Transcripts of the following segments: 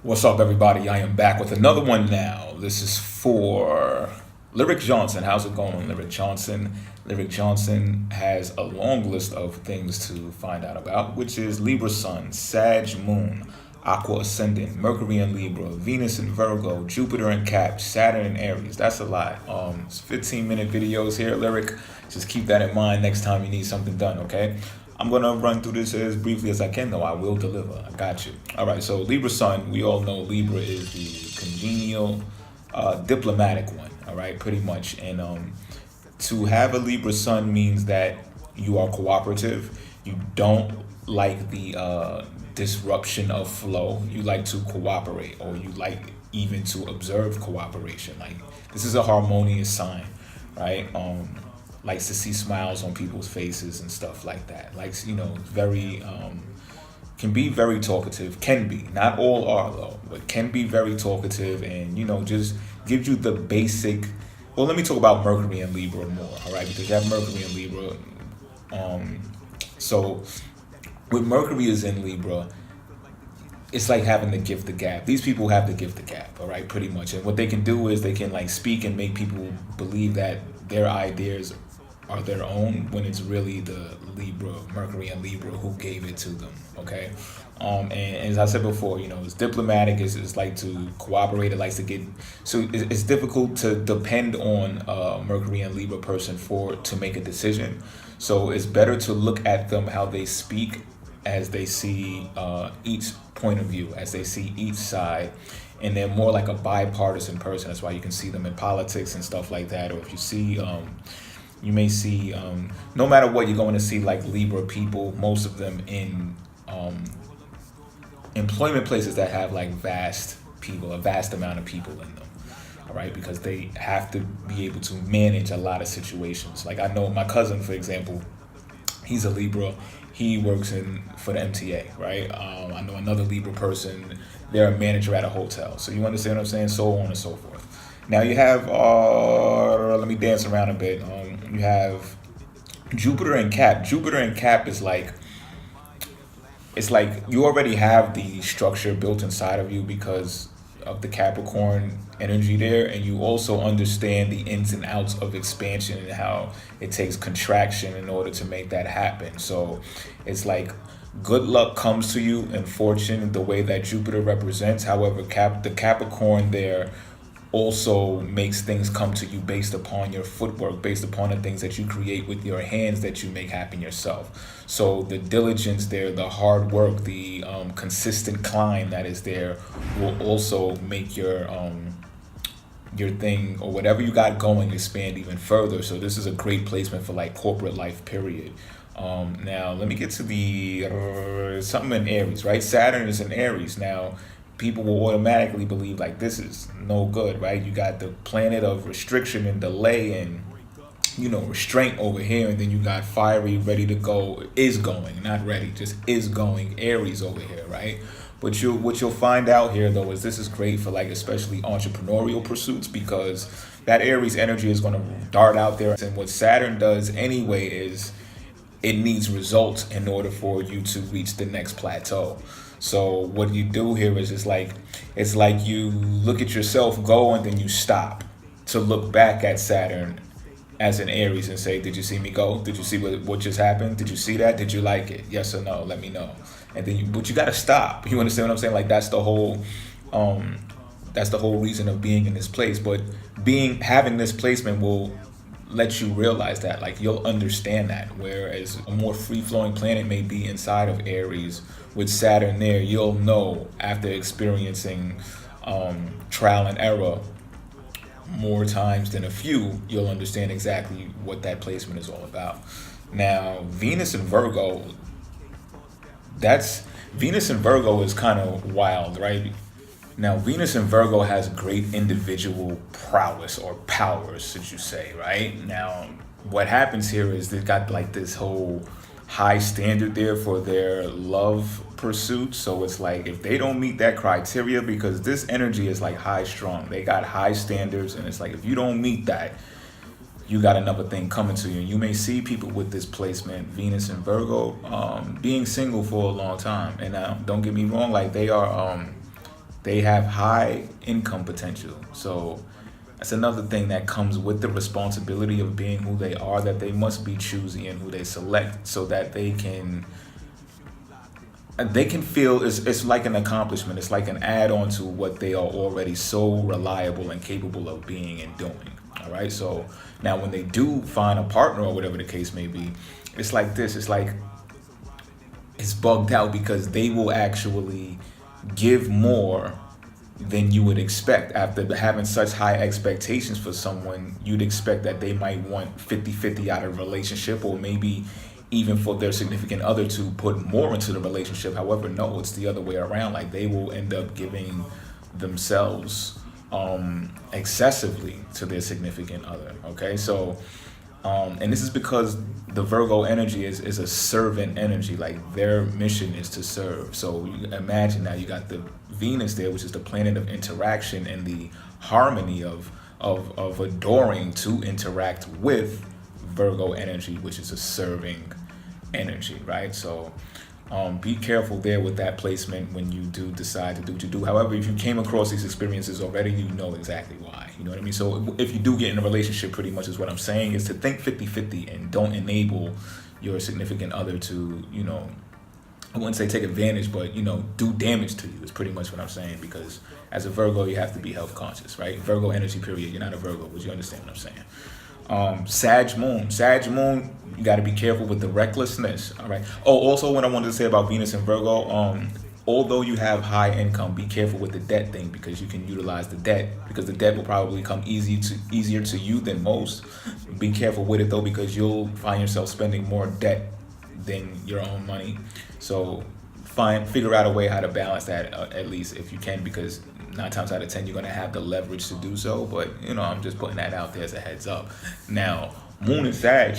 What's up, everybody? I am back with another one now. This is for Lyric Johnson. How's it going, Lyric Johnson? Lyric Johnson has a long list of things to find out about, which is Libra Sun, Sag Moon, Aqua Ascendant, Mercury in Libra, Venus in Virgo, Jupiter in Cap, Saturn in Aries. That's a lot. It's 15-minute videos here, Lyric. Just keep that in mind next time you need something done, okay? I'm gonna run through this as briefly as I can, though. I will deliver. I got you. All right. So Libra Sun, we all know Libra is the congenial, diplomatic one. All right, pretty much. And to have a Libra Sun means that you are cooperative. You don't like the disruption of flow. You like to cooperate, or you like even to observe cooperation. Like, this is a harmonious sign, right? Likes to see smiles on people's faces and stuff like that. Likes, very can be very talkative. Can be, not all are though, but can be very talkative, and just gives you the basic. Well, let me talk about Mercury and Libra more, all right? Because you have Mercury and Libra. So with Mercury is in Libra, it's like having the gift of gab. These people have the gift of gab, all right, pretty much. And what they can do is they can like speak and make people believe that their ideas are their own, when it's really the Libra, Mercury and Libra who gave it to them, okay? And as I said before, it's diplomatic, it's like to cooperate, it likes to get, so it's difficult to depend on a Mercury and Libra person to make a decision. So it's better to look at them, how they speak, as they see each point of view, as they see each side, and they're more like a bipartisan person. That's why you can see them in politics and stuff like that. Or if you see, you may see, no matter what, you're going to see like Libra people, most of them in employment places that have like a vast amount of people in them. All right, because they have to be able to manage a lot of situations. Like, I know my cousin, for example, he's a Libra. He works for the MTA, right? I know another Libra person. They're a manager at a hotel. So you understand what I'm saying? So on and so forth. Now you have, let me dance around a bit. You have Jupiter and Cap. Jupiter and Cap is like, it's like you already have the structure built inside of you because of the Capricorn energy there, and you also understand the ins and outs of expansion and how it takes contraction in order to make that happen. So it's like good luck comes to you and fortune, the way that Jupiter represents. However, the Capricorn there also makes things come to you based upon your footwork, based upon the things that you create with your hands that you make happen yourself. So the diligence there, the hard work, the consistent climb that is there will also make your thing or whatever you got going expand even further. So this is a great placement for like corporate life, period. Now let me get to the something in Aries, right? Saturn is in Aries. Now people will automatically believe like this is no good, right? You got the planet of restriction and delay and restraint over here, and then you got fiery, ready to go, is going, not ready, just is going, Aries over here, right? But what you'll find out here though is this is great for like especially entrepreneurial pursuits, because that Aries energy is going to dart out there. And what Saturn does anyway is it needs results in order for you to reach the next plateau. So what you do here is it's like you look at yourself go and then you stop to look back at Saturn as an Aries and say, did you see me go? Did you see what just happened? Did you see that? Did you like it? Yes or no? Let me know. And then but you got to stop. You understand what I'm saying? Like that's the whole reason of being in this place. But having this placement will let you realize that, like you'll understand that. Whereas a more free-flowing planet may be inside of Aries with Saturn there, you'll know after experiencing trial and error more times than a few, you'll understand exactly what that placement is all about. Now Venus and Virgo, Venus and Virgo is kind of wild, right? Now, Venus in Virgo has great individual prowess or powers, should you say, right? Now, what happens here is they've got like this whole high standard there for their love pursuit. So it's like if they don't meet that criteria, because this energy is like high strung, they got high standards, and it's like if you don't meet that, you got another thing coming to you. You may see people with this placement, Venus and Virgo, being single for a long time. And now, don't get me wrong, like they are They have high income potential. So that's another thing that comes with the responsibility of being who they are, that they must be choosy in who they select so that they can feel it's like an accomplishment. It's like an add-on to what they are already so reliable and capable of being and doing. All right. So now when they do find a partner or whatever the case may be, it's like this. It's like it's bugged out because they will actually give more than you would expect. After having such high expectations for someone, you'd expect that they might want 50-50 out of a relationship, or maybe even for their significant other to put more into the relationship. However, no, it's the other way around. Like, they will end up giving themselves excessively to their significant other. Okay, so and this is because the Virgo energy is a servant energy. Like, their mission is to serve. So you imagine now you got the Venus there, which is the planet of interaction and the harmony of adoring to interact with Virgo energy, which is a serving energy, right? So be careful there with that placement when you do decide to do what you do. However, if you came across these experiences already, you know exactly why. You know what I mean? So if you do get in a relationship, pretty much is what I'm saying, is to think 50-50 and don't enable your significant other to, I wouldn't say take advantage, but, do damage to you is pretty much what I'm saying. Because as a Virgo, you have to be health conscious, right? Virgo energy, period. You're not a Virgo, but you understand what I'm saying. Sag moon, you got to be careful with the recklessness. All right. Oh, also what I wanted to say about Venus and Virgo, although you have high income, be careful with the debt thing, because you can utilize the debt, because the debt will probably come easier to you than most. Be careful with it though, because you'll find yourself spending more debt than your own money. So figure out a way how to balance that, at least if you can, because 9 times out of 10 you're going to have the leverage to do so. But I'm just putting that out there as a heads up. Now, moon and Sag,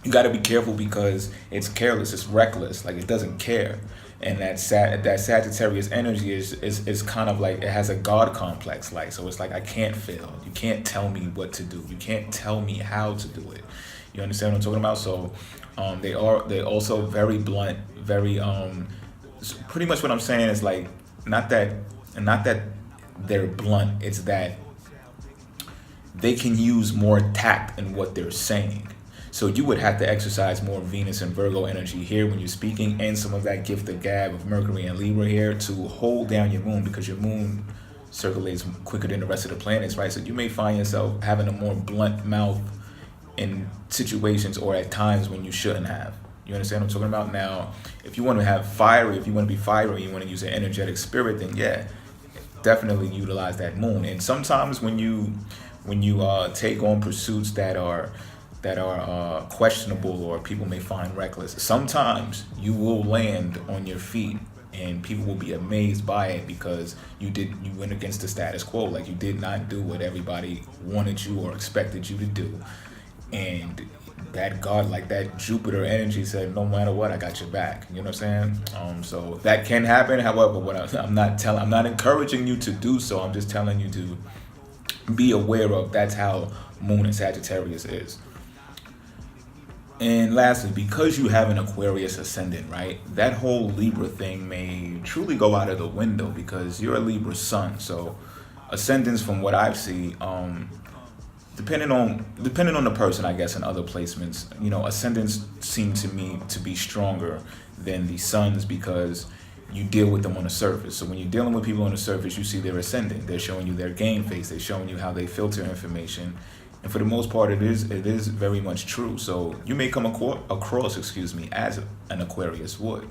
you got to be careful because it's careless, it's reckless, like it doesn't care. And that Sagittarius energy is kind of like, it has a God complex, like, so it's like, I can't fail. You can't tell me what to do. You can't tell me how to do it. You understand what I'm talking about? So they're also very blunt, very pretty much what I'm saying is like, not that they're blunt, it's that they can use more tact in what they're saying. So you would have to exercise more Venus and Virgo energy here when you're speaking, and some of that gift of gab of Mercury and Libra here to hold down your moon, because your moon circulates quicker than the rest of the planets, right? So you may find yourself having a more blunt mouth in situations or at times when you shouldn't have. You understand what I'm talking about? Now, if you want to be fiery, you want to use an energetic spirit, then yeah, definitely utilize that moon. And sometimes when you take on pursuits that are questionable, or people may find reckless, sometimes you will land on your feet and people will be amazed by it, because you went against the status quo. Like, you did not do what everybody wanted you or expected you to do. And that God, like that Jupiter energy, said, no matter what, I got your back. You know what I'm saying? So that can happen. However, I'm not encouraging you to do so. I'm just telling you to be aware of, that's how Moon and Sagittarius is. And lastly, because you have an Aquarius ascendant, right, that whole Libra thing may truly go out of the window, because you're a Libra Sun. So ascendants, from what I've seen, depending on the person, I guess, and other placements, ascendants seem to me to be stronger than the suns, because you deal with them on the surface. So when you're dealing with people on the surface, you see their ascendant. They're showing you their game face. They're showing you how they filter information. And for the most part, it is very much true. So you may come across, as an Aquarius would.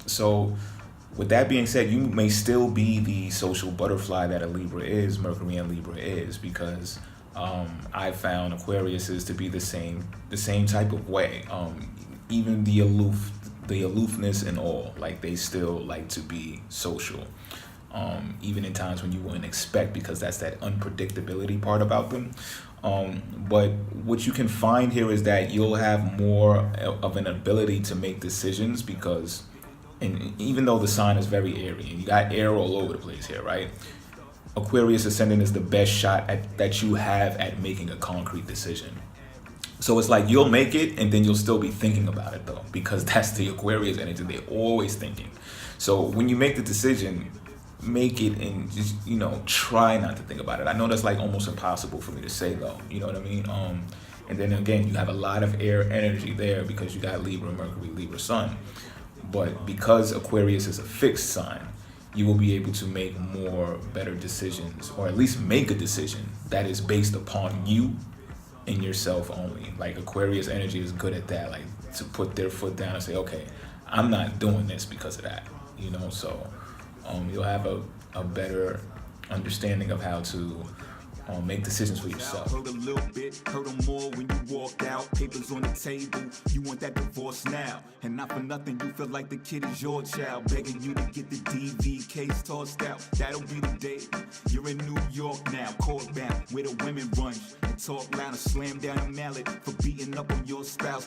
So with that being said, you may still be the social butterfly that a Libra is, Mercury and Libra is, because I found Aquariuses to be the same type of way. Even the aloofness and all, like, they still like to be social. Even in times when you wouldn't expect, because that's that unpredictability part about them. But what you can find here is that you'll have more of an ability to make decisions, because, and even though the sign is very airy, and you got air all over the place here, right? Aquarius ascendant is the best shot that you have at making a concrete decision. So it's like, you'll make it, and then you'll still be thinking about it though, because that's the Aquarius energy. They're always thinking. So when you make the decision, make it and just, try not to think about it. I know that's like almost impossible for me to say though. You know what I mean? And then again, you have a lot of air energy there because you got Libra, Mercury, Libra Sun. But because Aquarius is a fixed sign, you will be able to make more better decisions, or at least make a decision that is based upon you and yourself only. Like Aquarius energy is good at that, like to put their foot down and say, okay, I'm not doing this because of that, so you'll have a better understanding of how to make decisions for yourself. Hurt a little bit, hurt them more when you walk out. Papers on the table, you want that divorce now. And not for nothing, you feel like the kid is your child, begging you to get the DV case tossed out. That'll be the day. You're in New York now, court bound, where the women run and talk loud and slam down a mallet for beating up on your spouse.